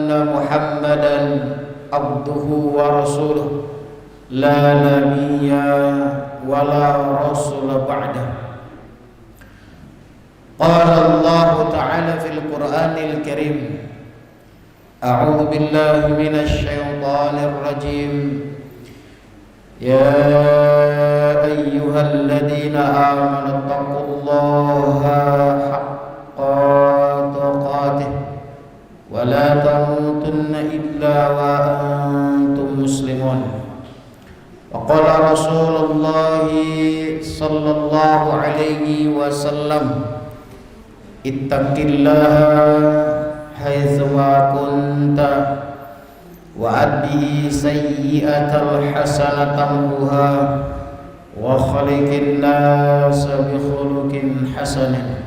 anna Muhammadan abduhu wa rasuluh la nabiyya wa la rasula ba'dah. Qala Allah ta'ala fil Qur'anil Karim, a'udzu billahi minasy syaithanir rajim. Ya ayyuhalladzina amanu taqullaha haqqa tuqatih wa la tamutunna illa wa antum muslimun. Wa qala Rasulullah sallallahu alaihi wasallam, ittaqillaha haitsu ma kunta wa addi sayyi'atal hasanata tamhuha wa khaliqin nas bi khuluqin hasanin.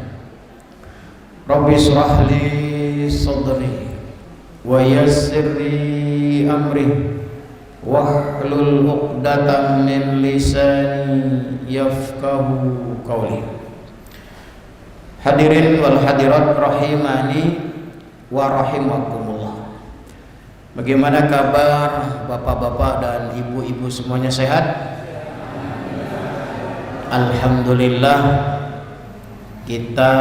Rabbi shrah li sadri wa yassir li amri wahlul 'uqdatam min lisani yafqahu qawli. Hadirin wal hadirat rahimani wa rahimakumullah. Bagaimana kabar bapak-bapak dan ibu-ibu semuanya, sehat? Alhamdulillah, kita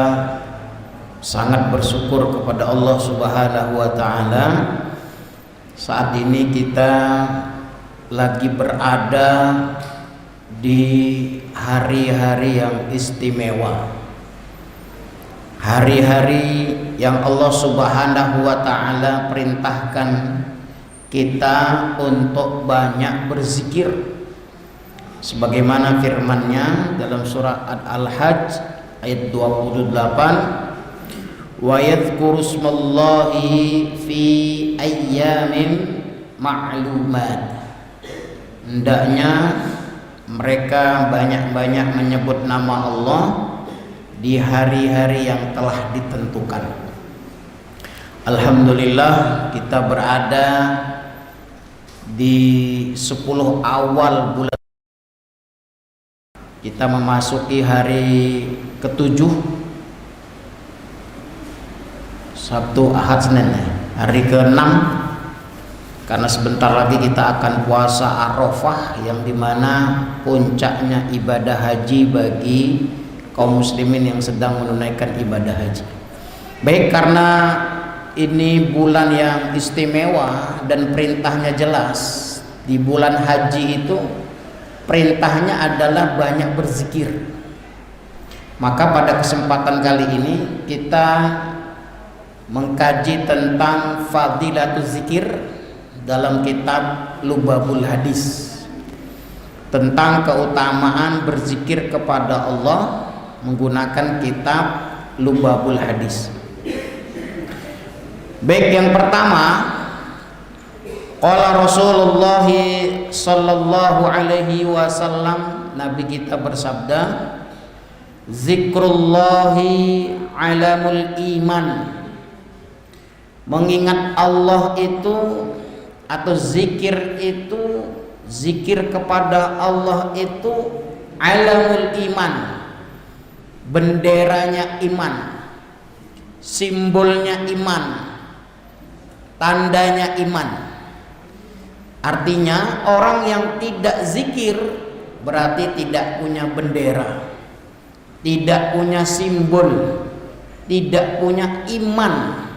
sangat bersyukur kepada Allah Subhanahu wa taala. Saat ini kita lagi berada di hari-hari yang istimewa, hari-hari yang Allah Subhanahu wa taala perintahkan kita untuk banyak berzikir, sebagaimana firman-Nya dalam surah Al-Hajj ayat 28, wa yadhkuru ismallahi fi ayyamin ma'lumat. Hendaknya mereka banyak-banyak menyebut nama Allah di hari-hari yang telah ditentukan. Alhamdulillah, kita berada di 10 awal bulan. Kita memasuki hari ke-7, Sabtu, Ahad, Senin, hari ke-6, karena sebentar lagi kita akan puasa Arafah, yang dimana puncaknya ibadah haji bagi kaum muslimin yang sedang menunaikan ibadah haji. Baik, karena ini bulan yang istimewa dan perintahnya jelas. Di bulan haji itu perintahnya adalah banyak berzikir. Maka pada kesempatan kali ini kita mengkaji tentang fadilatul zikir dalam kitab Lubabul Hadis, tentang keutamaan berzikir kepada Allah menggunakan kitab Lubabul Hadis. Baik, yang pertama, qala Rasulullah sallallahu alaihi wasallam, Nabi kita bersabda, zikrullahi alamul iman. Mengingat Allah itu, atau zikir itu, zikir kepada Allah itu alamul iman, benderanya iman, simbolnya iman, tandanya iman. Artinya orang yang tidak zikir berarti tidak punya bendera, tidak punya simbol, tidak punya iman.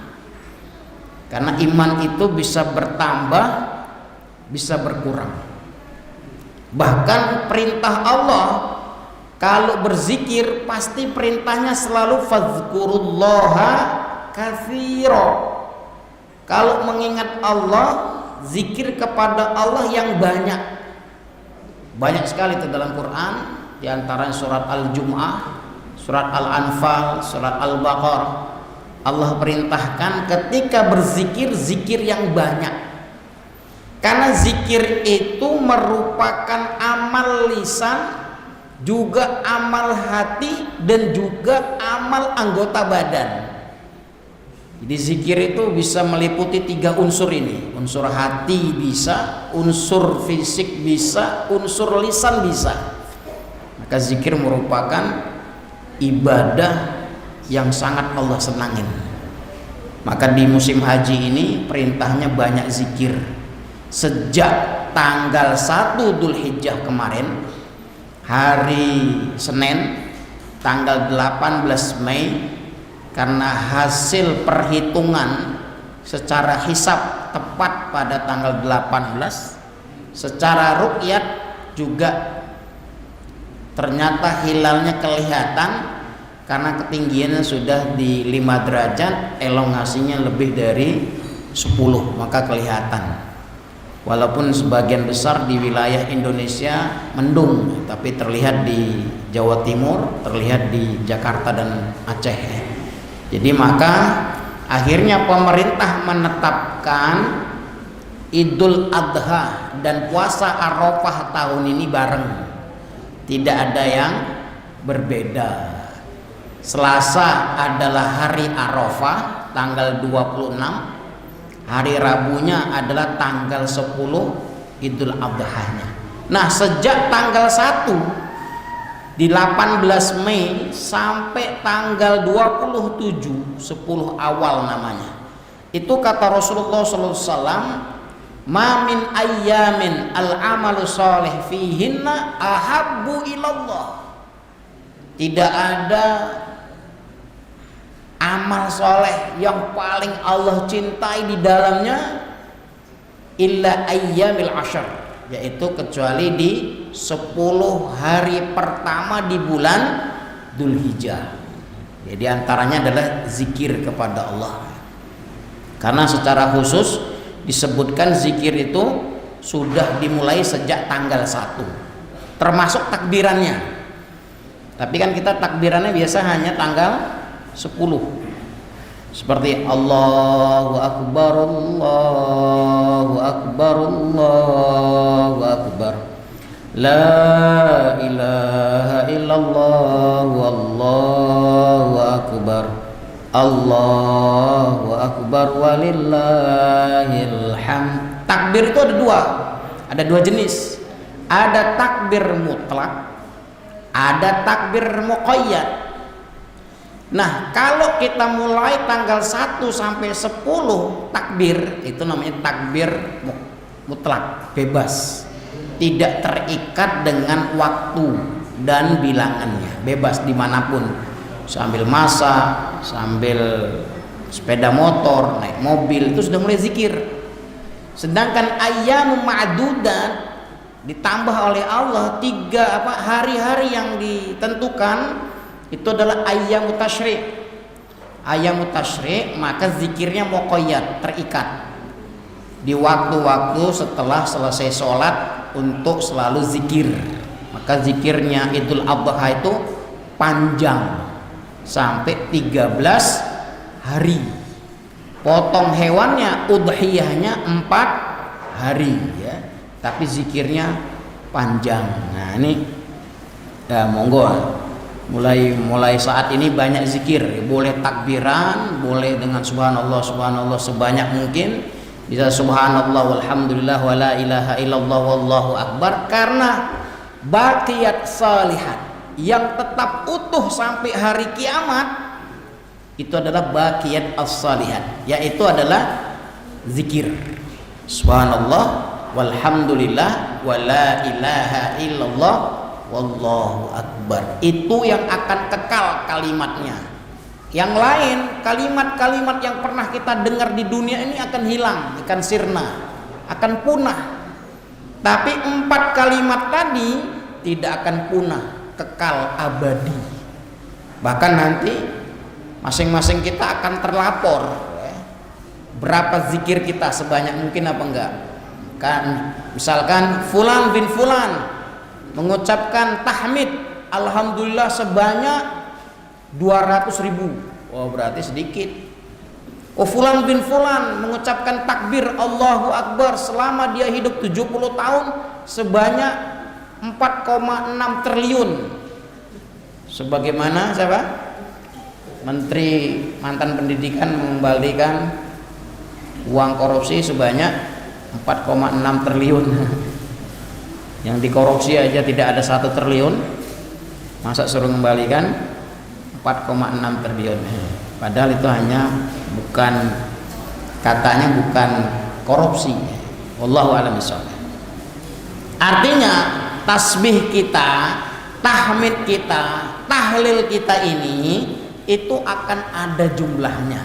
Karena iman itu bisa bertambah, bisa berkurang. Bahkan perintah Allah kalau berzikir pasti perintahnya selalu fadzkurullaha katsira. Kalau mengingat Allah, zikir kepada Allah yang banyak. Banyak sekali itu dalam Quran, di antara surat Al-Jumu'ah, surat Al-Anfal, surat Al-Baqarah. Allah perintahkan ketika berzikir, zikir yang banyak. Karena zikir itu merupakan amal lisan, juga amal hati, dan juga amal anggota badan. Jadi zikir itu bisa meliputi 3 unsur ini. Unsur hati bisa, unsur fisik bisa, unsur lisan bisa. Maka zikir merupakan ibadah yang sangat Allah senangin. Maka di musim haji ini perintahnya banyak zikir. Sejak tanggal 1 Dzulhijjah kemarin, hari Senin tanggal 18 Mei, karena hasil perhitungan secara hisab tepat pada tanggal 18, secara ru'yat juga ternyata hilalnya kelihatan. Karena ketinggiannya sudah di 5 derajat, elongasinya lebih dari 10, maka kelihatan. Walaupun sebagian besar di wilayah Indonesia mendung, tapi terlihat di Jawa Timur, terlihat di Jakarta dan Aceh. Jadi maka akhirnya pemerintah menetapkan Idul Adha dan puasa Arafah tahun ini bareng. Tidak ada yang berbeda. Selasa adalah hari Arafah tanggal 26, hari Rabunya adalah tanggal 10 Idul Adha-nya. Nah, sejak tanggal 1 di 18 Mei sampai tanggal 27, 10 awal namanya, itu kata Rasulullah SAW, ma min ayyamin al-amalu sholih fihinna ahabbu ilallah. Tidak ada amal soleh yang paling Allah cintai di dalamnya illa ayyamil ashar, yaitu kecuali di 10 hari pertama di bulan Dzulhijjah. Jadi antaranya adalah zikir kepada Allah. Karena secara khusus disebutkan zikir itu sudah dimulai sejak tanggal 1, termasuk takbirannya. Tapi kan kita takbirannya biasa hanya tanggal 10, seperti Allahu Akbar, Allahu Akbar, Allahu Akbar, La ilaha illallah, Wallahu Akbar, Allahu Akbar, walillahil hamd. Takbir itu ada dua jenis. Ada takbir mutlak, ada takbir muqayyad. Nah, kalau kita mulai tanggal 1 sampai 10 takbir, itu namanya takbir mutlak, bebas, tidak terikat dengan waktu dan bilangannya, bebas dimanapun, sambil masak, sambil sepeda motor, naik mobil, itu sudah mulai zikir. Sedangkan ayyamum ma'dudat ditambah oleh Allah 3 hari-hari yang ditentukan, itu adalah ayyamut tasyrik. Ayyamut tasyrik, maka zikirnya muqayyad, terikat di waktu-waktu setelah selesai sholat untuk selalu zikir. Maka zikirnya Idul Adha itu panjang sampai 13 hari. Potong hewannya, udhiyahnya 4 hari ya, tapi zikirnya panjang. Nah ini ya, monggo mulai saat ini banyak zikir, boleh takbiran, boleh dengan subhanallah subhanallah sebanyak mungkin, bisa subhanallah walhamdulillah wala ilaha illallah wallahu akbar, karena baqiyat salihat yang tetap utuh sampai hari kiamat itu adalah baqiyat as-salihat, yaitu adalah zikir subhanallah walhamdulillah wala ilaha illallah wallahu akbar. Itu yang akan kekal kalimatnya. Yang lain, kalimat-kalimat yang pernah kita dengar di dunia ini akan hilang, akan sirna, akan punah. Tapi 4 kalimat tadi tidak akan punah, kekal abadi. Bahkan nanti masing-masing kita akan terlapor berapa zikir kita, sebanyak mungkin apa enggak. Kan misalkan fulan bin fulan mengucapkan tahmid alhamdulillah sebanyak 200.000, oh berarti sedikit. Oh fulan bin fulan mengucapkan takbir Allahu Akbar selama dia hidup 70 tahun sebanyak 4,6 triliun. Sebagaimana siapa? Menteri mantan pendidikan mengembalikan uang korupsi sebanyak 4,6 triliun. Yang dikorupsi aja tidak ada 1 triliun, masa suruh mengembalikan 4,6 triliun. Padahal itu hanya katanya bukan korupsi. Wallahu a'lam bishawab. Artinya tasbih kita, tahmid kita, tahlil kita ini itu akan ada jumlahnya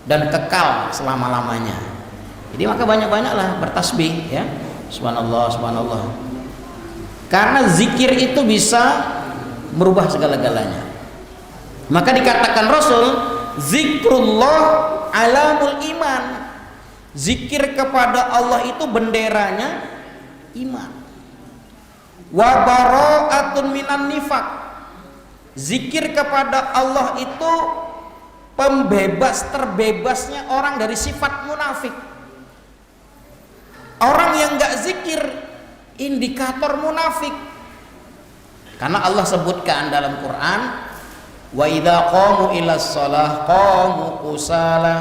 dan kekal selama-lamanya. Jadi maka banyak-banyaklah bertasbih ya. Subhanallah, subhanallah. Karena zikir itu bisa merubah segala-galanya. Maka dikatakan Rasul, zikrullah alamul iman. Zikir kepada Allah itu benderanya iman. Wa bara'atun minan nifaq. Zikir kepada Allah itu terbebasnya orang dari sifat munafik. Orang yang enggak zikir indikator munafik. Karena Allah sebutkan dalam Quran, wa idza qamu ila shalah qamu kusala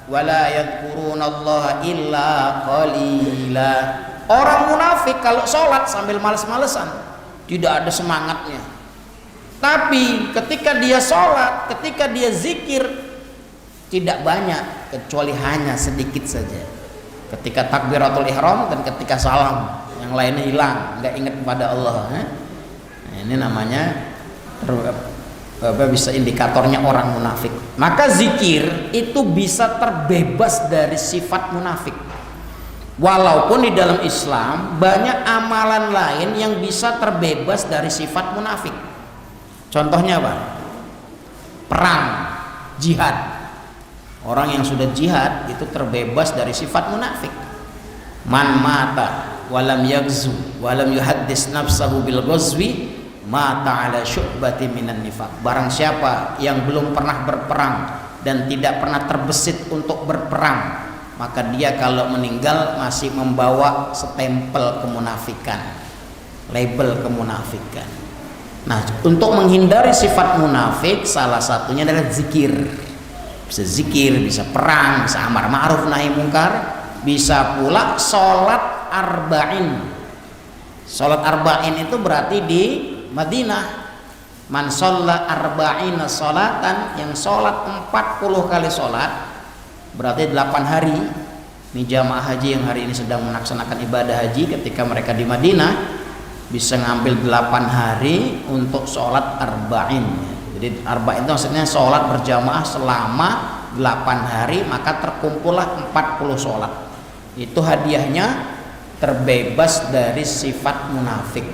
wa la yadhkurunallaha illa qalila. Orang munafik kalau sholat sambil males-malesan, tidak ada semangatnya. Tapi ketika dia sholat, ketika dia zikir, tidak banyak, kecuali hanya sedikit saja. Ketika takbiratul ihram dan ketika salam, yang lainnya hilang, nggak ingat kepada Allah. Nah, ini namanya bisa indikatornya orang munafik. Maka zikir itu bisa terbebas dari sifat munafik. Walaupun di dalam Islam banyak amalan lain yang bisa terbebas dari sifat munafik. Contohnya apa? Perang, jihad. Orang yang sudah jihad itu terbebas dari sifat munafik. Man mata walam yagzu walam yuhaddis nafsahu bil ghazwi mata ala syu'bati minan nifaq. Barang siapa yang belum pernah berperang dan tidak pernah terbesit untuk berperang, maka dia kalau meninggal masih membawa stempel kemunafikan, label kemunafikan. Nah, untuk menghindari sifat munafik salah satunya adalah zikir. Bisa zikir, bisa perang, bisa amar ma'ruf nahi mungkar, bisa pula sholat arba'in. Sholat arba'in itu berarti di Madinah. Man sholla arba'ina sholatan, yang sholat 40 kali sholat berarti 8 hari. Ini jamaah haji yang hari ini sedang melaksanakan ibadah haji, ketika mereka di Madinah bisa ngambil 8 hari untuk sholat arba'in. Jadi arba'in itu maksudnya sholat berjamaah selama 8 hari, maka terkumpullah 40 sholat. Itu hadiahnya terbebas dari sifat munafik.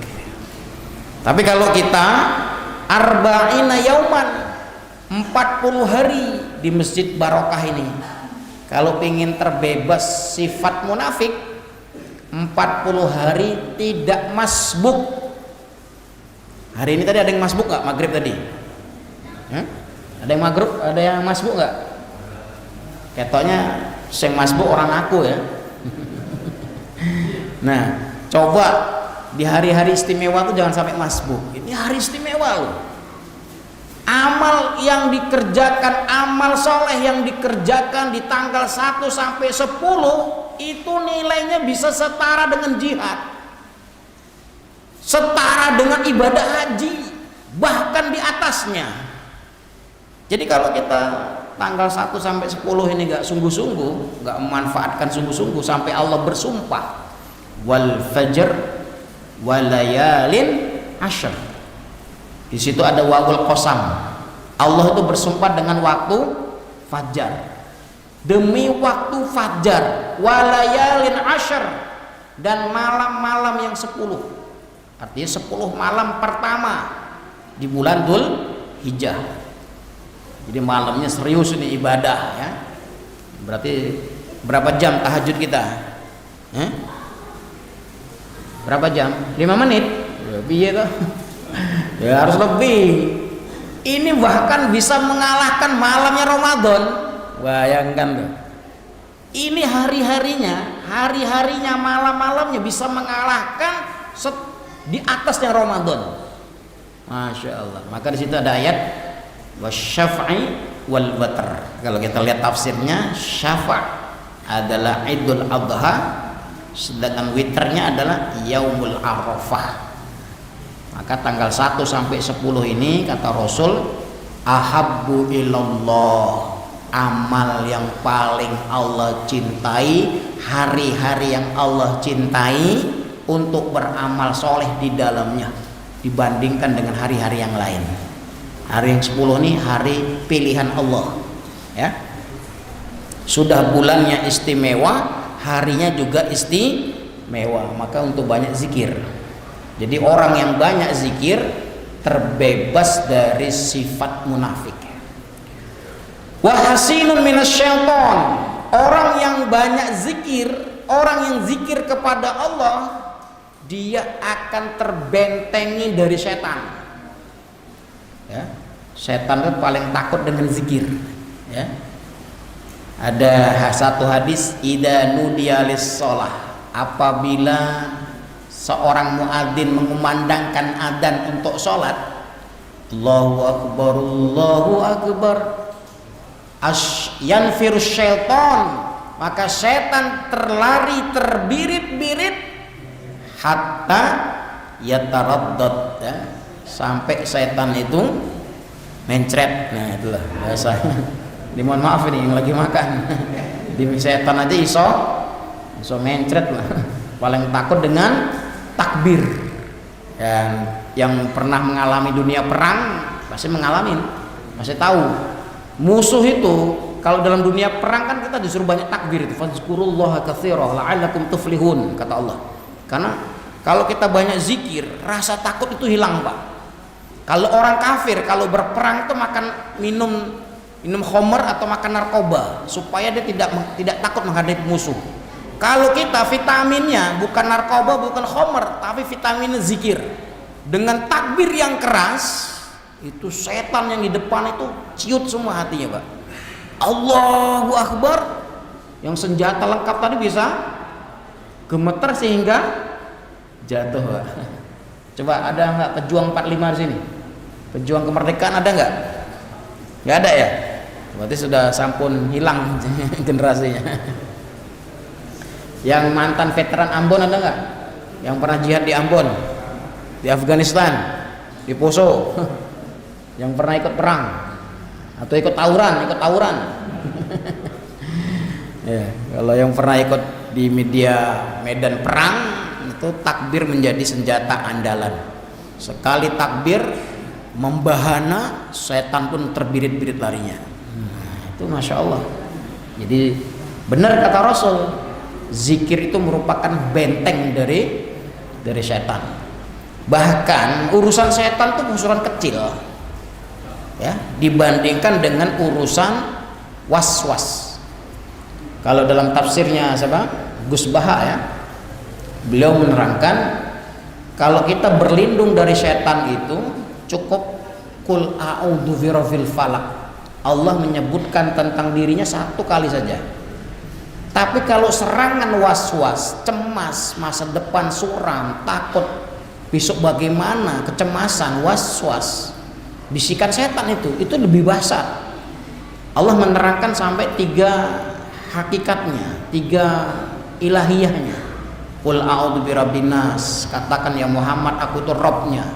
Tapi kalau kita arba'ina yauman, 40 hari di Masjid Barokah ini, kalau ingin terbebas sifat munafik, 40 hari tidak masbuk. Hari ini tadi ada yang masbuk nggak? Maghrib tadi? Ada yang maghrib? Ada yang masbuk nggak? Ketoknya sing masbuk orang aku ya. Nah, coba di hari-hari istimewa itu jangan sampai masbuk. Ini hari istimewa loh. Amal yang dikerjakan, amal soleh yang dikerjakan di tanggal 1 sampai 10 itu nilainya bisa setara dengan jihad, setara dengan ibadah haji, bahkan di atasnya. Jadi kalau kita tanggal 1 sampai 10 ini gak sungguh-sungguh, gak memanfaatkan sungguh-sungguh, sampai Allah bersumpah wal fajr walayalin ashr, di situ ada wawul qasam. Allah itu bersumpah dengan waktu fajar, demi waktu fajar, walayalin ashr, dan malam-malam yang 10. Artinya 10 malam pertama di bulan Dzul Hijjah. Jadi malamnya serius ini ibadah ya. Berarti berapa jam tahajud kita? Berapa jam? 5 menit? Ya piye toh? Ya harus lebih. Ini bahkan bisa mengalahkan malamnya Ramadan. Bayangkan tuh. Ini hari-harinya, malam-malamnya bisa mengalahkan di atasnya Ramadan. Masya Allah. Maka di situ ada ayat wasyaf'i wal watr. Kalau kita lihat tafsirnya, syafa' adalah Idul Adha, sedangkan witrnya adalah Yaumul Arafah. Maka tanggal 1 sampai 10 ini kata Rasul ahabbu ilallah, amal yang paling Allah cintai, hari-hari yang Allah cintai untuk beramal soleh di dalamnya dibandingkan dengan hari-hari yang lain. Hari yang 10 ini hari pilihan Allah, ya. Sudah bulannya istimewa, harinya juga istimewa, maka untuk banyak zikir. Jadi orang yang banyak zikir terbebas dari sifat munafik. Wa hasinun minasyaiton, orang yang banyak zikir, orang yang zikir kepada Allah, dia akan terbentengi dari setan. Ya, setan itu paling takut dengan zikir. Ya, ada satu hadis, idza nudiya lis-shalah, apabila seorang muadzin mengumandangkan adzan untuk sholat, Allahu akbar, Allahu akbar, yanfirus syaitan, maka setan terlari terbirit-birit hatta yataraddad, ya, sampai setan itu mencret. Nah itulah bahasanya. Dimohon maaf ini yang lagi makan. Di setan aja iso mencret lah. Paling takut dengan takbir. Dan yang pernah mengalami dunia perang pasti mengalami, masih tahu. Musuh itu kalau dalam dunia perang kan kita disuruh banyak takbir itu. Fazkurullaha katsiran la'allakum tuflihun, kata Allah. Karena kalau kita banyak zikir, rasa takut itu hilang, Pak. Kalau orang kafir kalau berperang itu makan minum khamr atau makan narkoba supaya dia tidak takut menghadapi musuh. Kalau kita vitaminnya bukan narkoba, bukan khamr, tapi vitamin zikir. Dengan takbir yang keras, itu setan yang di depan itu ciut semua hatinya, Pak. Allahu Akbar, yang senjata lengkap tadi bisa gemeter sehingga jatuh, Pak. Coba ada nggak pejuang 45 di sini? Pejuang kemerdekaan ada nggak? Nggak ada ya? Berarti sudah sampun hilang generasinya. Yang mantan veteran Ambon ada nggak? Yang pernah jihad di Ambon, di Afghanistan, di Poso, yang pernah ikut perang atau ikut tawuran. Ya, kalau yang pernah ikut di medan perang itu takbir menjadi senjata andalan. Sekali takbir membahana, setan pun terbirit-birit larinya. Itu masya Allah. Jadi benar kata Rasul, zikir itu merupakan benteng dari setan. Bahkan urusan setan itu urusan kecil, ya, dibandingkan dengan urusan was-was. Kalau dalam tafsirnya siapa? Gus Baha, ya, beliau menerangkan kalau kita berlindung dari setan itu cukup kul a'udzu birabbil falaq. Allah menyebutkan tentang dirinya satu kali saja. Tapi kalau serangan was-was, cemas, masa depan suram, takut besok bagaimana, kecemasan, was-was, bisikan setan itu lebih basah. Allah menerangkan sampai 3 hakikatnya, 3 ilahiyahnya. Qul a'udzu birabbin nas, katakan ya Muhammad, aku itu Rabbnya,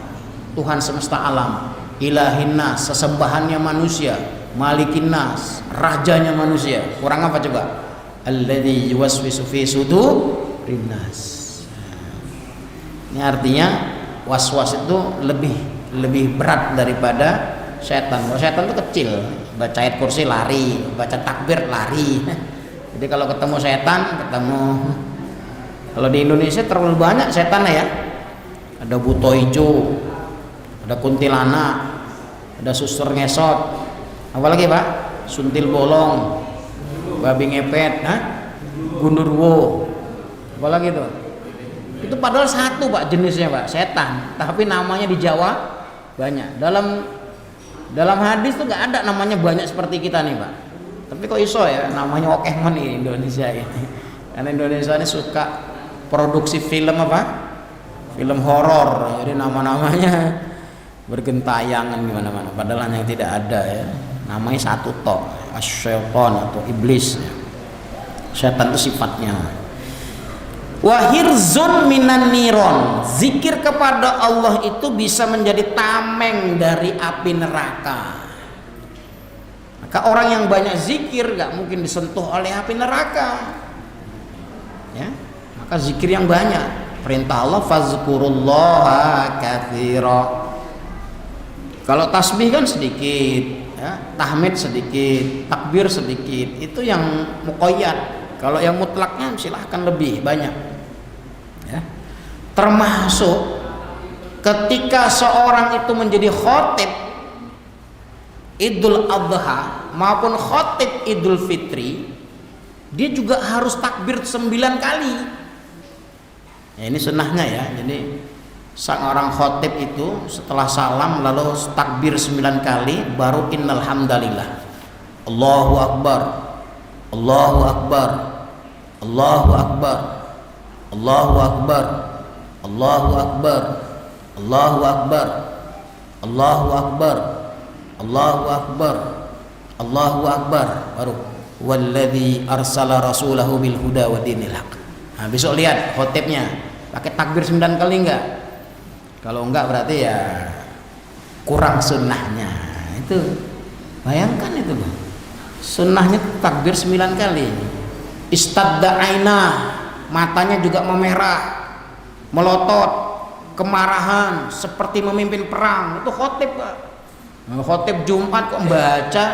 Tuhan semesta alam. Ilahin nas, sesembahannya manusia. Malikin nas, rajanya manusia. Kurang apa coba? Alladzi yuwaswisu fi sudurin nas. Ini artinya was-was itu lebih berat daripada setan. Kalau setan itu kecil, baca ayat kursi lari, baca takbir lari. Jadi kalau ketemu setan, kalau di Indonesia terlalu banyak setan ya. Ada buto hijau, ada kuntilanak, ada suster ngesot, apalagi Pak, suntil bolong, babi ngepet, gundurwo, apalagi itu. Itu padahal satu Pak jenisnya Pak, setan, tapi namanya di Jawa banyak. Dalam hadis tuh nggak ada namanya banyak seperti kita nih Pak. Tapi kok iso ya namanya okeh nih Indonesia ini. Karena Indonesia ini suka produksi film apa? Film horor. Jadi nama-namanya bergentayangan gimana-mana. Padahal yang tidak ada ya. Namanya satu tok, asyaiton atau iblis. Setan itu sifatnya. Wahirzun minan niron, zikir kepada Allah itu bisa menjadi tameng dari api neraka. Maka orang yang banyak zikir gak mungkin disentuh oleh api neraka. Ya, maka zikir yang banyak. Perintah Allah fazkurullaha katsira. Kalau tasbih kan sedikit, ya, tahmid sedikit, takbir sedikit. Itu yang muqayyad. Kalau yang mutlaknya silahkan lebih banyak. Ya. Termasuk ketika seorang itu menjadi khotib Idul Adha maupun khotib Idul Fitri, dia juga harus takbir 9 kali. Ya, ini sunnahnya ya. Jadi sang orang khotib itu setelah salam lalu takbir 9 kali baru innal hamdalillah. Allahu akbar. Allahu akbar. Allahu akbar. Allahu akbar. Allahu akbar. Allahu akbar. Allahu akbar. Allahu akbar. Allahu akbar. Baru walladzi arsala rasulahu bil huda wa dinil haq. Nah, besok lihat khotibnya pakai takbir 9 kali enggak? Kalau enggak berarti ya kurang sunnahnya. Itu bayangkan itu Bang. Sunnahnya takbir 9 kali. Istadda aina, matanya juga memerah, melotot, kemarahan seperti memimpin perang. Itu khotib Pak. Nah, khotib Jumat kok baca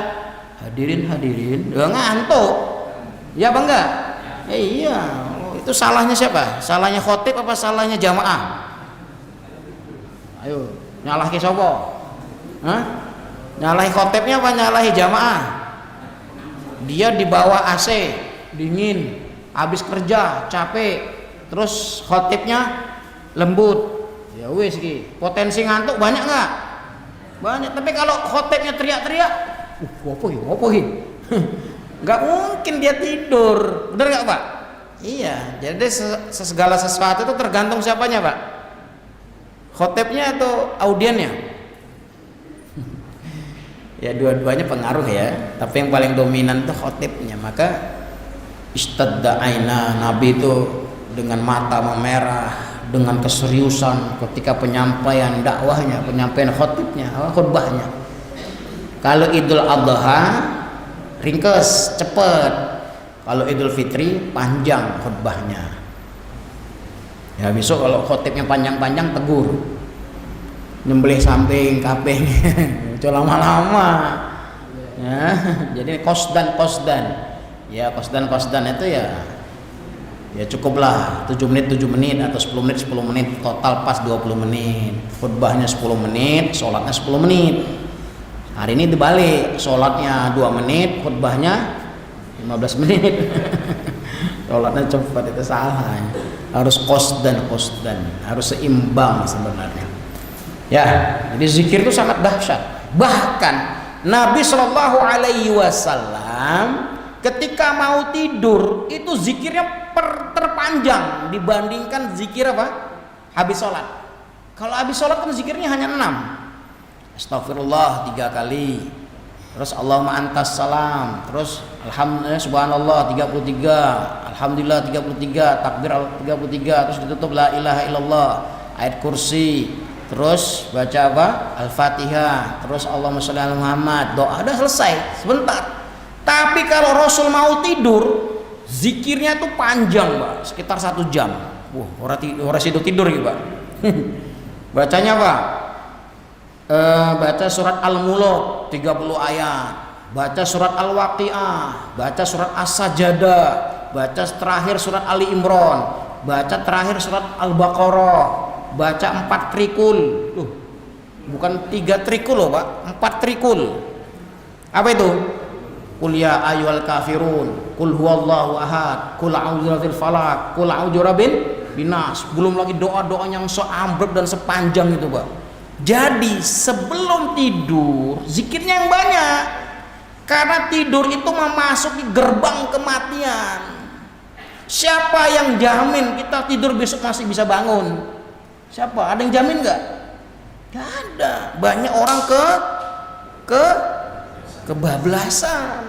hadirin ya ngantuk. Ya Bang enggak? Iya. Itu salahnya siapa? Salahnya khotib apa salahnya jamaah? Ayo, nyalahi sapa? Hah? Nyalahi khotibnya apa nyalahi jamaah? Dia di bawah AC, dingin, habis kerja, capek. Terus khotibnya lembut. Ya wis iki, potensi ngantuk banyak enggak? Banyak. Tapi kalau khotibnya teriak-teriak, apa iki? Enggak mungkin dia tidur. Benar enggak, Pak? Iya, jadi segala sesuatu itu tergantung siapanya Pak, khotibnya atau audiennya. Ya dua-duanya pengaruh ya, tapi yang paling dominan itu khotibnya. Maka istadda aina, Nabi itu dengan mata memerah, dengan keseriusan ketika penyampaian dakwahnya, penyampaian khotibnya, khutbahnya. Kalau Idul Adha ringkes, cepat. Kalau Idul Fitri panjang khutbahnya. Ya besok kalau khotibnya panjang-panjang tegur. Nyembelih samping, kaping. Jangan lama-lama. Ya, jadi qasdan. Ya qasdan itu ya cukuplah 7 menit atau 10 menit total pas 20 menit. Khutbahnya 10 menit, sholatnya 10 menit. Hari ini dibalik, sholatnya 2 menit, khutbahnya 15 menit. Sholatnya cepat, itu salah. Harus qasdan, harus seimbang sebenarnya. Ya, jadi zikir itu sangat dahsyat. Bahkan Nabi Shallallahu Alaihi Wasallam ketika mau tidur itu zikirnya terpanjang dibandingkan zikir apa? Habis sholat. Kalau habis sholat kan zikirnya hanya 6. Astagfirullah 3 kali. Terus Allahumma antas salam, terus alhamdulillah subhanallah 33, alhamdulillah 33, takbir 33, terus ditutup la ilaha illallah, ayat kursi, terus baca apa? Al-Fatihah, terus Allahumma sholli ala Muhammad, doa udah selesai sebentar. Tapi kalau Rasul mau tidur, zikirnya tuh panjang, Pak, sekitar 1 jam. Orang tidur gitu, Pak. Bacanya apa? Baca surat Al-Mulk 30 ayat, baca surat Al-Waqiah, baca surat As-Sajdah, baca terakhir surat Ali Imran, baca terakhir surat Al-Baqarah, baca 4 trikul. Bukan 3 trikul loh Pak, 4 trikul. Apa itu? Qul ya ayyuhal kafirun, qul huwallahu ahad, qul a'udzu birabbil falaq, qul a'udzu birabbin binas. Belum lagi doa-doa yang seambrek dan sepanjang itu Pak. Jadi sebelum tidur zikirnya yang banyak, karena tidur itu memasuki gerbang kematian. Siapa yang jamin kita tidur besok masih bisa bangun? Siapa? Ada yang jamin nggak? Nggak ada. Banyak orang kebablasan.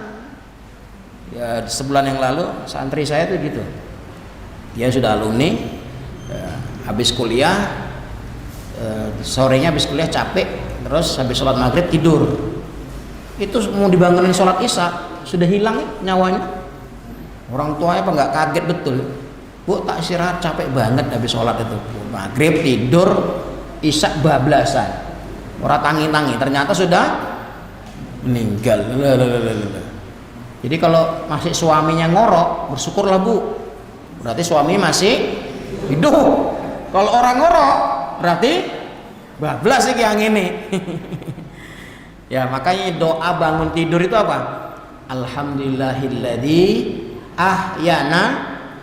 Ya sebulan yang lalu santri saya tuh gitu. Dia sudah alumni, habis kuliah. Sorenya habis kuliah capek, terus habis sholat maghrib tidur itu mau dibangunin sholat isya sudah hilang nyawanya. Orang tuanya apa nggak kaget betul, bu tak istirahat capek banget habis sholat itu, maghrib tidur, isya bablasan, orang tangi-tangi ternyata sudah meninggal. Jadi kalau masih suaminya ngorok bersyukurlah bu, berarti suami masih hidup. Kalau orang ngorok berarti bablas sih yang ini. Ya makanya doa bangun tidur itu apa? Alhamdulillahilladzi ahyana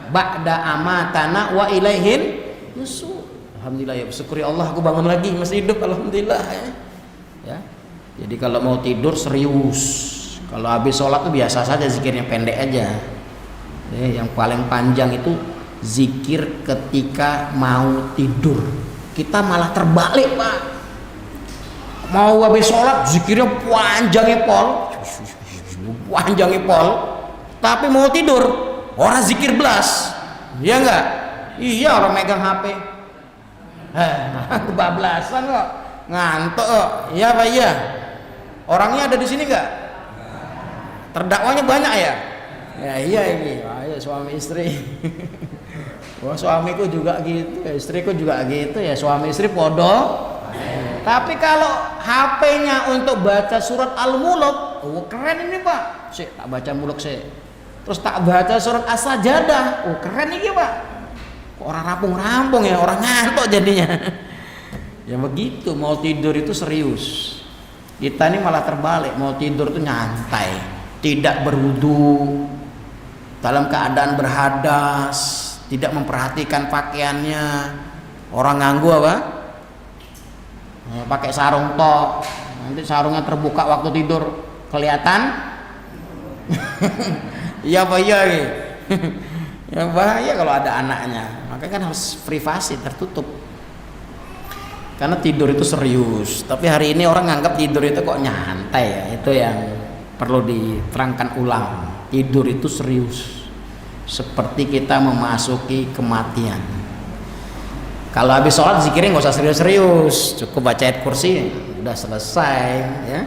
ba'da amatana wa ilaihin nusyur. Alhamdulillah ya, bersyukuri Allah aku bangun lagi masih hidup, alhamdulillah ya. Jadi kalau mau tidur serius, kalau habis sholat tuh biasa saja zikirnya pendek aja. Yang paling panjang itu zikir ketika mau tidur. Kita malah terbalik pak, mau habis sholat zikirnya panjang pol, tapi mau tidur orang zikir belas, iya enggak? Iya orang megang HP, kebablasan kok, ngantuk kok, iya pak iya. Orangnya ada di sini enggak? Terdakwanya banyak ya? Ya iya ini, ayo suami istri. Wah suamiku juga gitu, istriku juga gitu ya, suami istri podo. Tapi kalau HP-nya untuk baca surat Al-Mulk, oh keren ini pak. Tak baca muluk sih. Terus tak baca surat As-Sajadah, oh keren ini pak. Orang rampung-rampung ya, orang ngantuk jadinya. Ya begitu, mau tidur itu serius. Kita ini malah terbalik, mau tidur itu nyantai, tidak berwudu, dalam keadaan berhadas, tidak memperhatikan pakaiannya. Orang nganggu apa? Pakai sarung tok, nanti sarungnya terbuka waktu tidur kelihatan. Iya apa iya gitu. Ya bahaya kalau ada anaknya, makanya kan harus privasi tertutup karena tidur itu serius. Tapi hari ini orang nganggap tidur itu kok nyantai ya, itu yang perlu diterangkan ulang. Tidur itu serius, seperti kita memasuki kematian. Kalau habis sholat zikirnya nggak usah serius-serius, cukup baca ayat kursi udah selesai ya.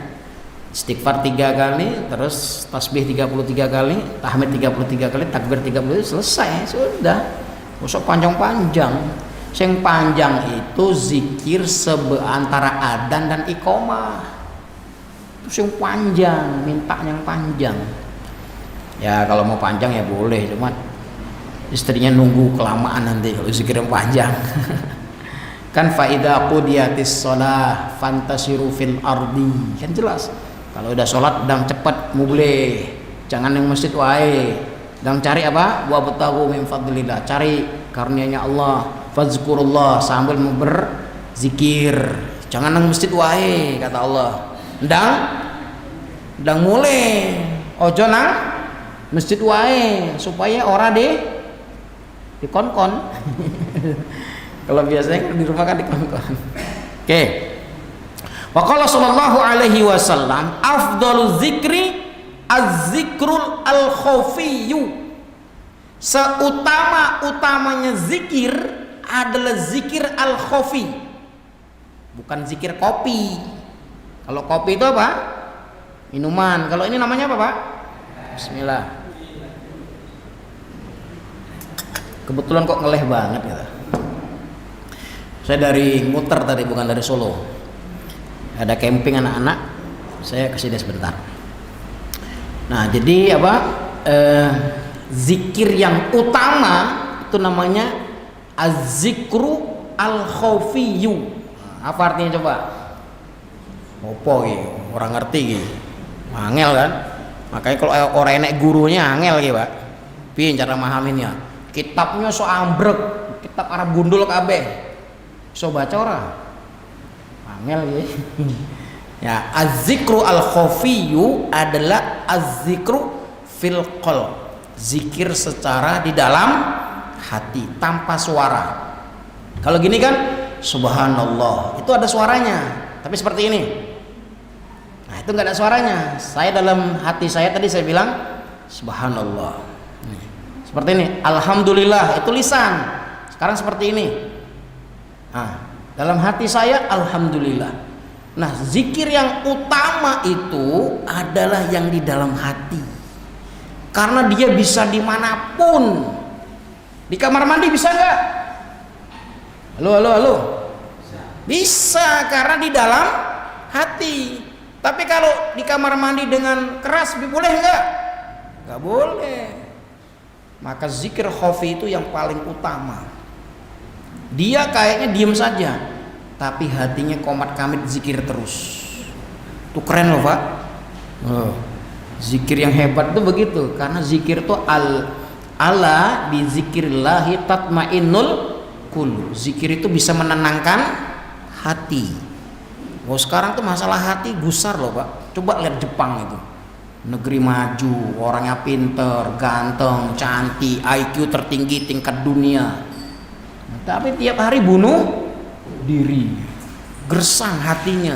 Istighfar 3 kali, terus tasbih 33 kali, tahmid 33 kali, takbir 30 selesai, sudah. Nggak usah panjang-panjang. Yang panjang itu zikir antara adzan dan iqomah. Terus yang panjang, minta yang panjang. Ya kalau mau panjang ya boleh, cuma istrinya nunggu kelamaan nanti kalau zikir yang panjang. Kan faida qudiyatis shalah fantasiru fil ardi, kan jelas. Kalau udah sholat dang cepat mulai, jangan yang masjid wae, dang cari apa? Wa batahu min fadlillah, cari karunia-Nya Allah, fazkurullah sambil berzikir, jangan nang masjid wae kata Allah. Dang mulai, ojo nang masjid wae supaya ora dikon-kon. Kalau biasanya di rumah kan dikon-kon. Oke. Wa qala sallallahu alaihi wasallam afdalu dzikri az-zikrul al-khafiyyu. Seutama-utamanya zikir adalah zikir al-khafi. Bukan zikir kopi. Kalau kopi itu apa? Minuman. Kalau ini namanya apa, Pak? Bismillah. Kebetulan kok ngeleh banget ya. Saya dari Muter tadi, bukan dari Solo. Ada camping anak-anak, saya kesini sebentar. Nah jadi apa, zikir yang utama itu namanya az-zikru al-khafiyyu. Apa artinya coba? Opo gitu, orang ngerti gitu, angel kan. Makanya kalau orang enek gurunya angel gitu pak, piye cara mahaminnya. Kitabnya so ambrek, kitab Arab gundul kabeh, so baca orang angel gitu. Ya, az-zikru al-khafiyyu adalah az-zikru fil qalb, zikir secara di dalam hati tanpa suara. Kalau gini kan subhanallah, itu ada suaranya, tapi seperti ini. Nah, itu nggak ada suaranya. Saya dalam hati saya tadi saya bilang subhanallah. Seperti ini, alhamdulillah, itu lisan. Sekarang seperti ini. Nah, dalam hati saya alhamdulillah. Nah, zikir yang utama itu adalah yang di dalam hati, karena dia bisa dimanapun. Di kamar mandi bisa nggak? Halo. Bisa, karena di dalam hati. Tapi kalau di kamar mandi dengan keras, boleh nggak? Nggak boleh. Maka zikir khafi itu yang paling utama. Dia kayaknya diem saja, tapi hatinya komat kamit zikir terus. Itu keren loh Pak. Zikir yang hebat tuh begitu, karena zikir tuh ala bi zikrillahi tatmainnul qulub. Zikir itu bisa menenangkan hati. Oh, sekarang tuh masalah hati gusar loh Pak. Coba lihat Jepang itu, negeri maju, orangnya pinter, ganteng, cantik, IQ tertinggi tingkat dunia, tapi tiap hari bunuh diri, gersang hatinya.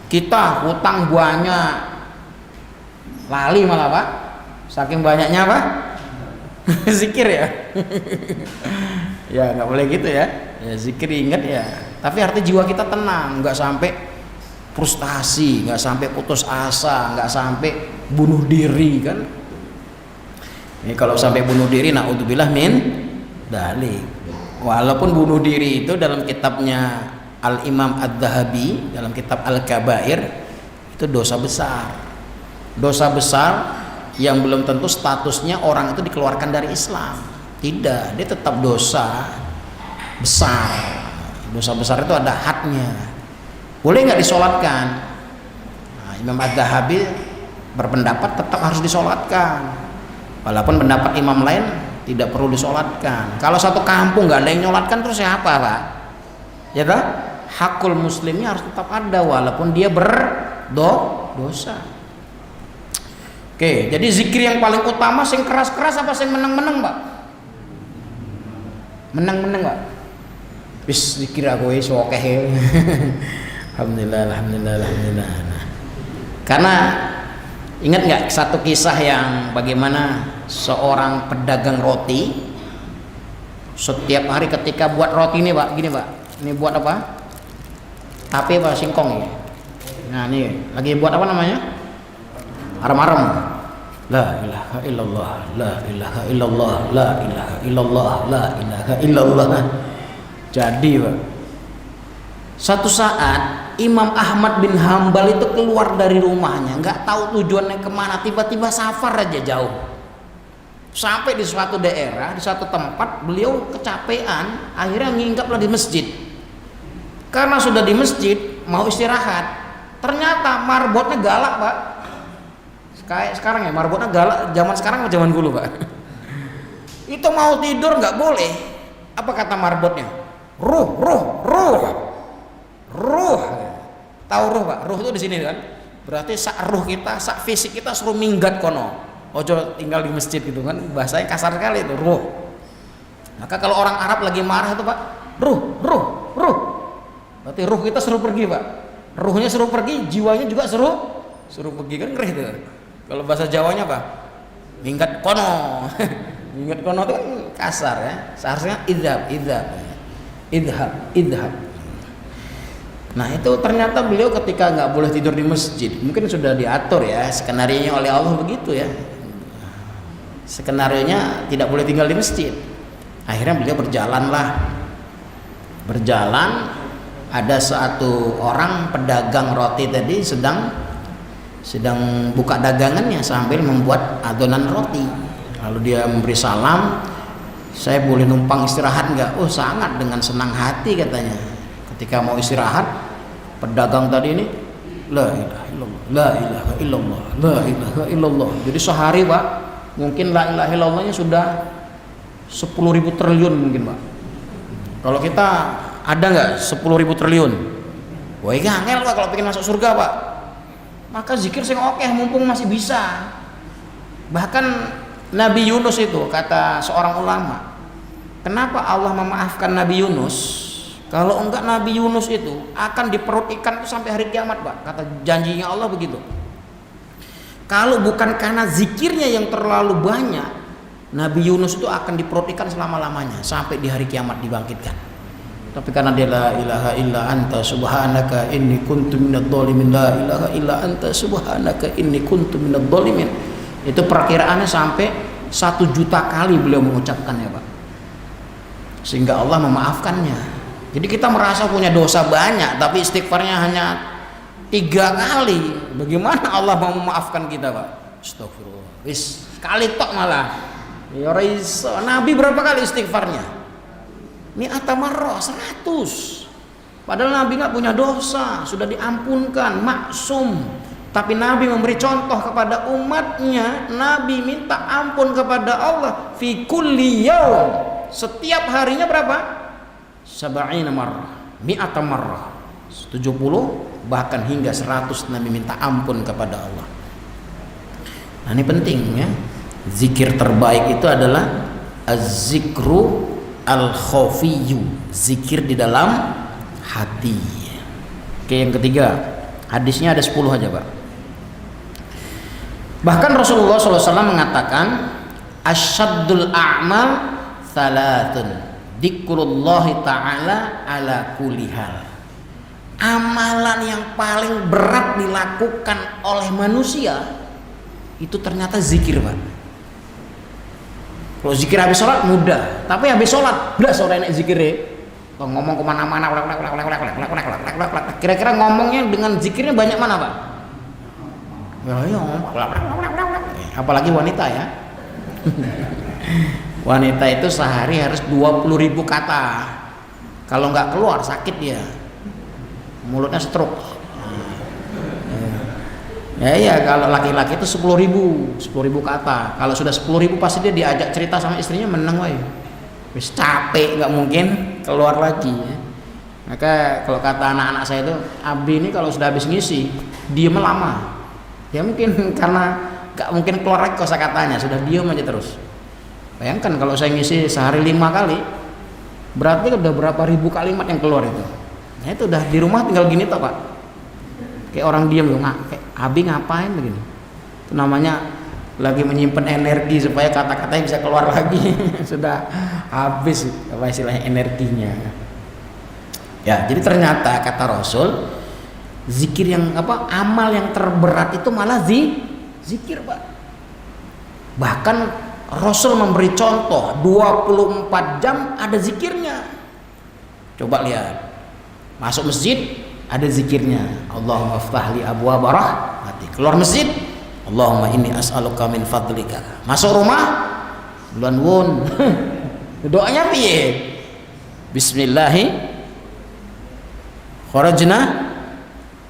Kita hutang banyak, lali malah Pak, saking banyaknya Pak. Zikir ya. Ya nggak boleh gitu ya. Ya zikir ingat ya, tapi arti jiwa kita tenang, nggak sampai frustasi, nggak sampai putus asa, nggak sampai bunuh diri kan. Ini kalau sampai bunuh diri, naudzubillah min dzalik. Walaupun bunuh diri itu dalam kitabnya Al-Imam Ad-Dhahabi, dalam kitab Al-Kabair, itu dosa besar. Dosa besar yang belum tentu statusnya orang itu dikeluarkan dari Islam. Tidak, dia tetap dosa besar. Dosa besar itu ada hadnya. Boleh nggak disolatkan? Nah, Imam Ad-Dhahabi berpendapat tetap harus disolatkan, walaupun pendapat imam lain tidak perlu disolatkan. Kalau satu kampung nggak ada yang nyolatkan, terus siapa Pak? Ya toh? Hakul muslimnya harus tetap ada walaupun dia berdosa. Oke, jadi zikir yang paling utama sing keras-keras apa sing meneng-meneng Pak? Meneng-meneng Pak. Wis zikir aku wis akeh. Alhamdulillah. Nah, karena ingat nggak satu kisah yang bagaimana seorang pedagang roti setiap hari ketika buat roti ini Pak, gini Pak, ini buat apa? Tape apa singkong ya? Nah ini lagi buat apa namanya? Arem-arem. La ilaha illallah, la ilaha illallah, la ilaha illallah, la ilaha illallah. Jadi Pak, satu saat Imam Ahmad bin Hambal itu keluar dari rumahnya, nggak tahu tujuannya kemana, tiba-tiba safar aja jauh. Sampai di suatu daerah, di suatu tempat, beliau kecapean, akhirnya nginggaplah di masjid. Karena sudah di masjid, mau istirahat, ternyata marbotnya galak Pak. Kayak sekarang ya, marbotnya galak, zaman sekarang atau zaman dulu Pak? Itu mau tidur nggak boleh. Apa kata marbotnya? Ruh. Tahu ruh Pak? Ruh itu di sini kan. Berarti sak ruh kita, sak fisik kita suruh minggat kono. Ojo tinggal di masjid gitu kan. Bahasanya kasar sekali itu, ruh. Maka kalau orang Arab lagi marah itu Pak, ruh. Berarti ruh kita suruh pergi Pak. Ruhnya suruh pergi, jiwanya juga suruh pergi, kan ngeri itu. Kalau bahasa Jawanya Pak, minggat kono. Minggat kono itu kan kasar ya. Seharusnya idhab. Nah itu ternyata beliau ketika nggak boleh tidur di masjid, mungkin sudah diatur ya skenarionya oleh Allah begitu ya. Skenarionya tidak boleh tinggal di masjid. Akhirnya beliau berjalan. Ada satu orang pedagang roti tadi sedang buka dagangannya sambil membuat adonan roti. Lalu dia memberi salam, saya boleh numpang istirahat nggak? Oh sangat, dengan senang hati katanya. Ketika mau istirahat, pedagang tadi ini la ilaha illallah. Jadi sehari Pak, mungkin la ilaha illallahnya sudah 10.000 triliun mungkin Pak. Kalau kita ada nggak 10.000 triliun? Wah ini angel Pak kalau pengen masuk surga Pak. Maka zikir sing oke mumpung masih bisa. Bahkan Nabi Yunus itu, kata seorang ulama, kenapa Allah memaafkan Nabi Yunus? Kalau enggak Nabi Yunus itu akan di perut ikan itu sampai hari kiamat Pak. Kata janjinya Allah begitu. Kalau bukan karena zikirnya yang terlalu banyak, Nabi Yunus itu akan di perut ikan selama-lamanya sampai di hari kiamat dibangkitkan. Tapi karena dia la ilaha illa anta subhanaka inni kuntu minadh dhalimin, la ilaha illa anta subhanaka inni kuntu minadh dhalimin. Itu perakiraannya sampai 1 juta kali beliau mengucapkannya, Pak. Sehingga Allah memaafkannya. Jadi kita merasa punya dosa banyak tapi istighfarnya hanya 3 kali. Bagaimana Allah mau memaafkan kita, Pak? Astagfirullah. Wis sekali tok malah. Ya iso. Nabi berapa kali istighfarnya? Mi'ata marrah, 100. Padahal Nabi nggak punya dosa, sudah diampunkan, maksum. Tapi Nabi memberi contoh kepada umatnya. Nabi minta ampun kepada Allah fi kulli yaum. Setiap harinya berapa? 70 marrah, mi'ata marrah. 70 bahkan hingga 100 Nabi minta ampun kepada Allah. Nah, ini penting ya. Zikir terbaik itu adalah az-zikru al-khafiyyu, zikir di dalam hati. Oke, yang ketiga, hadisnya ada 10 aja, Pak. Bahkan Rasulullah SAW mengatakan asyaddul a'mal thalathun dzikrullahi ta'ala ala kulli hal. Amalan yang paling berat dilakukan oleh manusia itu ternyata zikir, Pak. Kalau zikir habis sholat mudah, tapi habis sholat udah sore enak zikirnya. Kalau ngomong kemana-mana, kira-kira ngomongnya dengan zikirnya banyak mana, Pak? Ya, apalagi wanita ya. Wanita itu sehari harus 20.000 kata. Kalau nggak keluar sakit dia, mulutnya stroke. Ya kalau laki-laki itu 10.000 kata. Kalau sudah 10.000 pasti dia diajak cerita sama istrinya menang, woy. Wis capek, nggak mungkin keluar lagi ya. Maka kalau kata anak-anak saya itu, Abi ini kalau sudah habis ngisi diem lama. Ya mungkin karena nggak mungkin keluar lagi kosakatanya, sudah diem aja terus. Bayangkan kalau saya ngisi sehari 5 kali, berarti udah berapa ribu kalimat yang keluar itu. Nah itu udah di rumah tinggal gini toh, Pak. Kayak orang diem loh, kayak Abi ngapain begini? Itu namanya lagi menyimpan energi supaya kata-katanya bisa keluar lagi. Sudah habis apa istilahnya energinya. Ya, jadi ternyata kata Rasul, zikir yang amal yang terberat itu malah zikir, Pak. Bahkan Rasul memberi contoh 24 jam ada zikirnya. Coba lihat, masuk masjid ada zikirnya, Allahumma ftahli abwaaba rahmati. Keluar masjid, Allahumma inni as'aluka min fadlika. Masuk rumah, bulan wun. Doanya piye? Bismillahi kharajna.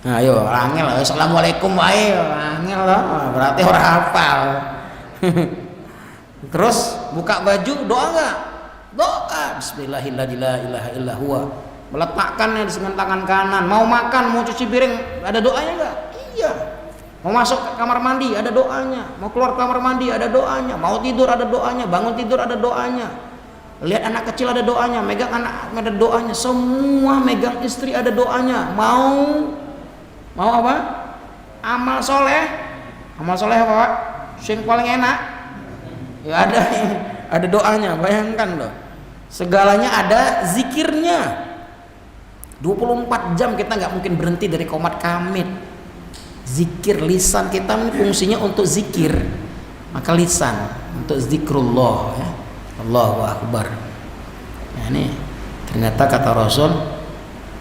Nah, ayo angel, assalamualaikum wae, angel loh. Berarti orang hafal. Terus buka baju, doa enggak? Doa bismillahirrahmanirrahim, la ilaha illa huwa. Meletakkannya dengan tangan kanan. Mau makan, mau cuci piring, ada doanya enggak? Iya. Mau masuk ke kamar mandi, ada doanya. Mau keluar kamar mandi, ada doanya. Mau tidur, ada doanya. Bangun tidur, ada doanya. Lihat anak kecil, ada doanya. Megang anak, ada doanya. Semua megang istri, ada doanya. Mau apa? Amal soleh. Amal soleh apa, Pak? Yang paling enak ya ada doanya. Bayangkan loh, segalanya ada zikirnya. 24 jam kita nggak mungkin berhenti dari qomat kamit. Zikir, lisan kita ini fungsinya untuk zikir, maka lisan untuk zikrullah ya. Allahu Akbar. Nah, ini ternyata kata Rasul,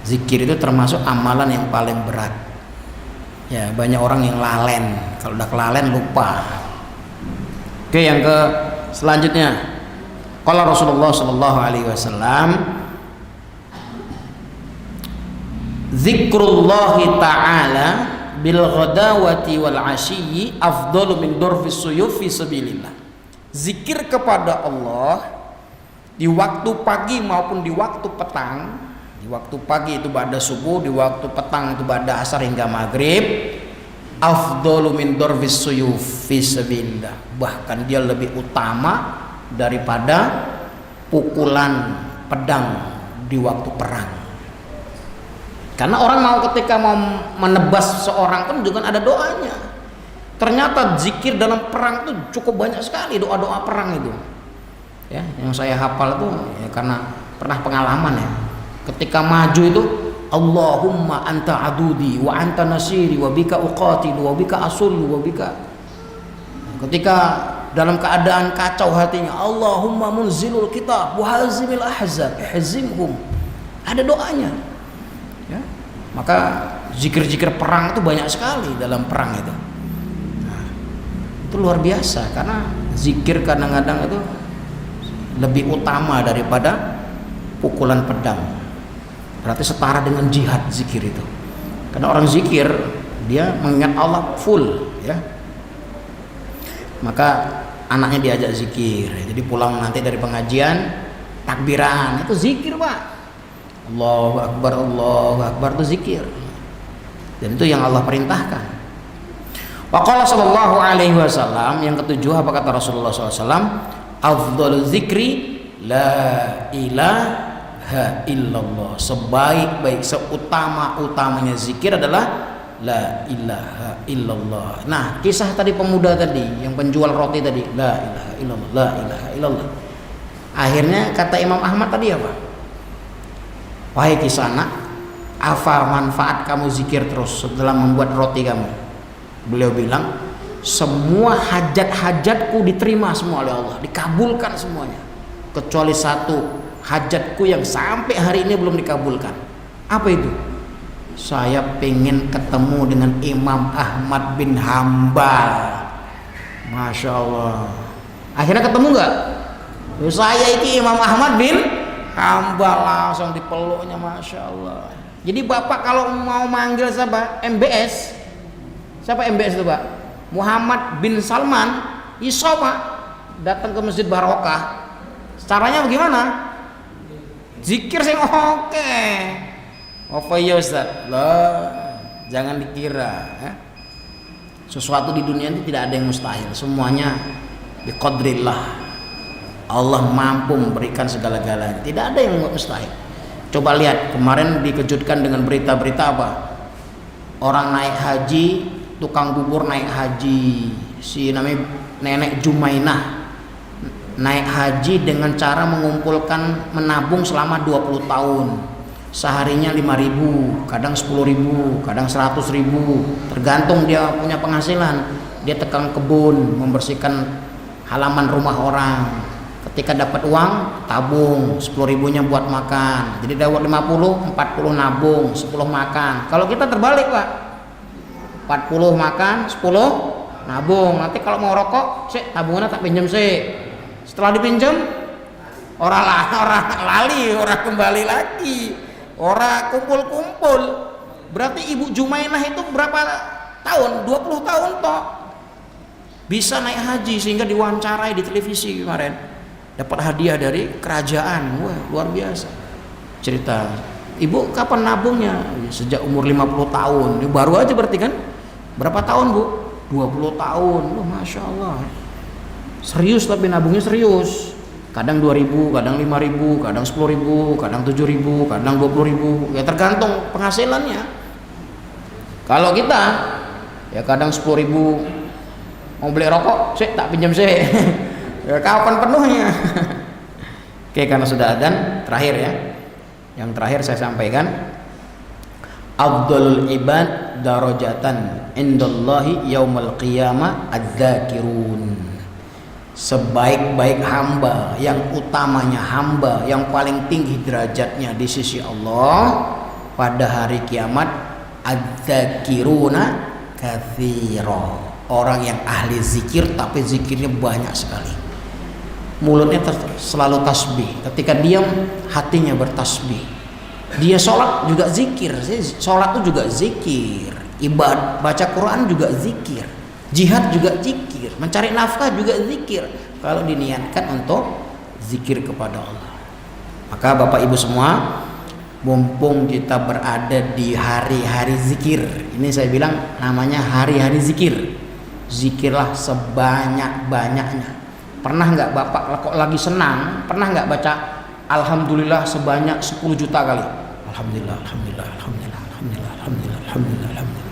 zikir itu termasuk amalan yang paling berat ya. Banyak orang yang lalen, kalau udah kelalen lupa. Oke, yang ke selanjutnya, qala Rasulullah sallallahu alaihi wasallam, zikrullahi ta'ala bil ghadawati wal ashiyyi afdalu min durfis suyuf fi sabilillah. Zikir kepada Allah di waktu pagi maupun di waktu petang. Di waktu pagi itu ba'da subuh, di waktu petang itu ba'da asar hingga maghrib. Afdalu min durfis suyuf fi sabilillah. Bahkan dia lebih utama daripada pukulan pedang di waktu perang. Karena orang mau ketika mau menebas seorang pun juga ada doanya. Ternyata zikir dalam perang itu cukup banyak sekali, doa-doa perang itu. Ya, yang saya hafal itu ya karena pernah pengalaman ya. Ketika maju itu Allahumma anta adudi wa anta nasiri wa bika uqatilu wa bika asullu wa bika. Ketika dalam keadaan kacau hatinya, Allahumma munzilul kitab wa hazimil ahzab ihzimhum. Ada doanya. Ya. Maka zikir-zikir perang itu banyak sekali dalam perang itu. Nah, itu luar biasa karena zikir kadang-kadang itu lebih utama daripada pukulan pedang. Berarti setara dengan jihad zikir itu. Karena orang zikir dia mengingat Allah full, ya. Maka anaknya diajak zikir. Jadi pulang nanti dari pengajian takbiran itu zikir, Pak. Allahu Akbar itu zikir. Dan itu yang Allah perintahkan. Wa qala sallallahu alaihi wasallam, yang ketujuh apa kata Rasulullah SAW? Afdhalul zikri la ilaha illallah. Sebaik-baik, seutama-utamanya zikir adalah la ilaha illallah. Nah, kisah tadi pemuda tadi yang penjual roti tadi, la ilaha illallah, la ilaha illallah. Akhirnya kata Imam Ahmad tadi apa? Wahai kisana, apa manfaat kamu zikir terus setelah membuat roti kamu? Beliau bilang, semua hajat-hajatku diterima semua oleh Allah, dikabulkan semuanya, kecuali satu hajatku yang sampai hari ini belum dikabulkan. Apa itu? Saya pengen ketemu dengan Imam Ahmad bin Hambal. Masya Allah. Akhirnya ketemu nggak? Saya ini Imam Ahmad bin Hambal, langsung dipeluknya, Masya Allah. Jadi Bapak kalau mau manggil siapa? MBS. Siapa MBS itu, Pak? Muhammad bin Salman. Iso, Pak. Datang ke Masjid Barokah. Caranya bagaimana? Zikir sing oke. Apa ya Ustaz? Lah, jangan dikira ya. Sesuatu di dunia ini tidak ada yang mustahil. Semuanya biqadrillah. Allah mampu memberikan segala-galanya. Tidak ada yang mustahil. Coba lihat kemarin dikejutkan dengan berita-berita apa? Orang naik haji, tukang bubur naik haji, si namanya Nenek Jumainah naik haji dengan cara mengumpulkan menabung selama 20 tahun. Seharinya 5.000, kadang 10.000, kadang 100.000, tergantung dia punya penghasilan. Dia tekan kebun, membersihkan halaman rumah orang. Ketika dapat uang, tabung 10.000-nya buat makan. Jadi dapat 50, 40 nabung, 10 makan. Kalau kita terbalik, Pak, 40 makan, 10 nabung. Nanti kalau mau rokok, tabungannya tak pinjam sih. Setelah dipinjam, orang lali, orang kembali lagi. Orang kumpul-kumpul. Berarti Ibu Jumainah itu berapa tahun? 20 tahun toh bisa naik haji, sehingga diwawancarai di televisi kemarin, dapat hadiah dari kerajaan. Wah, luar biasa cerita. Ibu kapan nabungnya? Sejak umur 50 tahun. Ini baru aja berarti kan? Berapa tahun, Bu? 20 tahun. Wah, Masya Allah. Serius, tapi nabungnya serius. Kadang 2.000, kadang 5.000, kadang 10.000, kadang 7.000, kadang 20.000, ya tergantung penghasilannya. Kalau kita ya kadang 10.000, mau beli rokok, tak pinjam ya kapan penuhnya? Oke, karena sudah adzan, terakhir ya. Yang terakhir saya sampaikan, afdhalul ibad darajatan indallahi yaumil qiyamah adz-dzakirun. Sebaik-baik hamba, yang utamanya hamba, yang paling tinggi derajatnya di sisi Allah pada hari kiamat, adz-dzakiruna katsira. Orang yang ahli zikir, tapi zikirnya banyak sekali. Mulutnya selalu tasbih. Ketika diam, hatinya bertasbih. Dia sholat juga zikir. Sholat itu juga zikir. Ibadah, baca Quran juga zikir. Jihad juga zikir, mencari nafkah juga zikir, kalau diniatkan untuk zikir kepada Allah. Maka Bapak Ibu semua, mumpung kita berada di hari-hari zikir, ini saya bilang namanya hari-hari zikir. Zikirlah sebanyak-banyaknya. Pernah nggak Bapak kok lagi senang, pernah nggak baca Alhamdulillah sebanyak 10 juta kali? Alhamdulillah, Alhamdulillah, Alhamdulillah, Alhamdulillah, Alhamdulillah, Alhamdulillah, Alhamdulillah.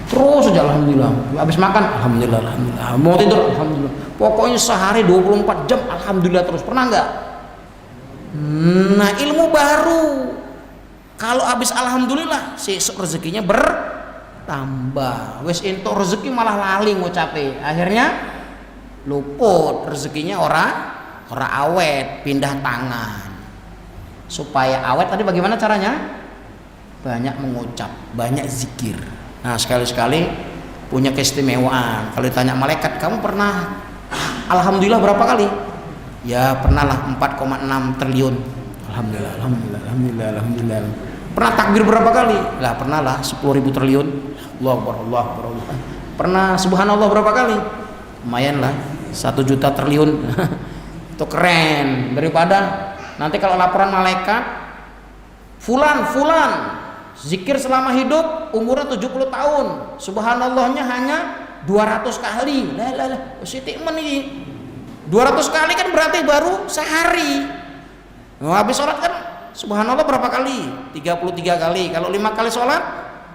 Terus saja Alhamdulillah. Habis makan Alhamdulillah, Alhamdulillah. Mau tidur Alhamdulillah. Pokoknya sehari 24 jam Alhamdulillah terus. Pernah nggak? Nah, ilmu baru. Kalau habis alhamdulillah sesuk rezekinya bertambah. Wis entuk rezeki malah lali ngucape. Akhirnya luput rezekinya ora awet, pindah tangan. Supaya awet tadi bagaimana caranya? Banyak mengucap, banyak zikir. Nah, sekali-sekali punya keistimewaan. Kalau ditanya malaikat, kamu pernah alhamdulillah berapa kali? Ya pernah lah 4,6 triliun. Alhamdulillah, alhamdulillah, alhamdulillah, alhamdulillah. Pernah takbir berapa kali? Lah pernah lah 10.000 triliun. Allahu Akbar, Allahu Akbar, Allahu Akbar. Pernah subhanallah berapa kali? Lumayan lah 1 juta triliun. Itu keren. Daripada nanti kalau laporan malaikat, fulan zikir selama hidup umurnya 70 tahun, subhanallahnya hanya 200 kali. Lah sitik men iki. 200 kali kan berarti baru sehari. Nah, habis sholat kan subhanallah berapa kali? 33 kali. Kalau 5 kali sholat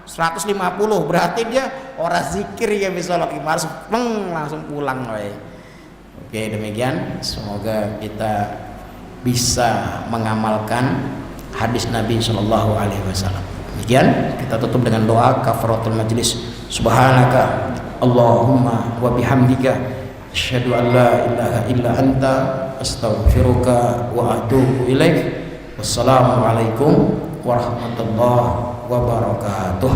150, berarti dia orang zikir ya bisa sholat langsung pulang. Oke, demikian, semoga kita bisa mengamalkan hadis Nabi Shallallahu Alaihi Wasallam. Demikian, kita tutup dengan doa kafaratul majlis. Subhanaka Allahumma wa bihamdika asyhadu an la ilaha illa anta astaghfiruka wa atubu ilaik. Wassalamualaikum warahmatullahi wabarakatuh.